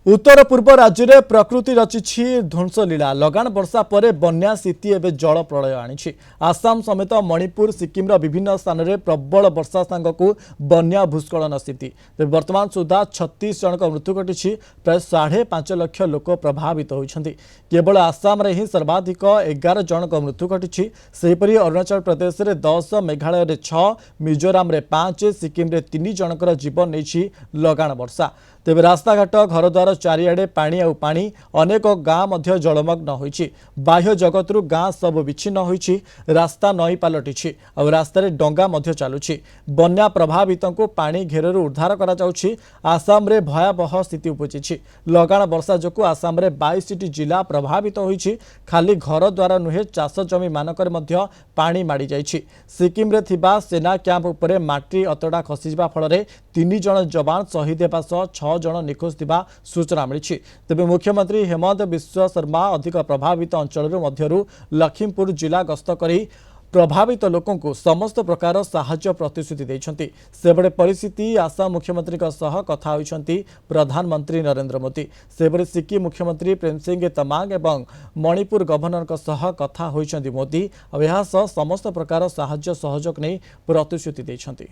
उत्तर पूर्व राज्य में प्रकृति रचिछि ध्वंसलीला लगान वर्षा पर बन्या स्थिति एवं जल प्रलय आनी आसाम समेत मणिपुर सिक्किम विभिन्न स्थान में प्रबल वर्षा सांगक बन्या भूस्खलन स्थिति वर्तमान सुधा 36 जन मृत्यु घटी प्राय 5.5 लाख लोक प्रभावित होती केवल आसाम रे ही सर्वाधिक 11 जन मृत्यु घटी अरुणाचल प्रदेश में 10 मेघालय में 6 मिजोराम में 5 सिक्किम में 3 जनकर जीवन नहीं लगान वर्षा तेज रास्ताघाट घरद्वार चारिआडे पानी आउ पानी अनेक गाँ जलमग्न होइछि बाह्य जगतरू गाँ सब विच्छिन्न होइछि रास्ता नई पलटि और रास्त डंगा चलुछि बन्या प्रभावित को पानी घेररू उद्धार करा जाउछि। आसाम रे भयावह स्थिति उपजिछि लगान वर्षा जोकु आसाम रे 22टी जिला प्रभावित होइछि खाली घरद्वार नुहे चाष जमी मानकर मध्य पानी माड़ी जाइछि। सिक्किम रे थिबा सेना कैंप उपरे माटी अतड़ा खसीजिबा फल 3 जन जवान शहीद हेबा सह 6 जन निखोज थिबा सूचना मिली। तेबे मुख्यमंत्री हेमंत बिश्व शर्मा अधिक प्रभावित अंचल मध्यरु लखीमपुर जिला गस्त करी प्रभावित लोकों को समस्त प्रकार साहाय्य प्रतिश्रुति देइछन्ति। सेबड़े परिस्थिति आसाम मुख्यमंत्री सह कथा होइछन्ति प्रधानमंत्री नरेंद्र मोदी। सेबड़े सिक्किम मुख्यमंत्री प्रेमसिंह तमांग एवं मणिपुर गवर्नर सह कथा होइछन्ति मोदी और यह समस्त प्रकार साहाय्य सहयोग नहीं प्रतिश्रुति देइछन्ति।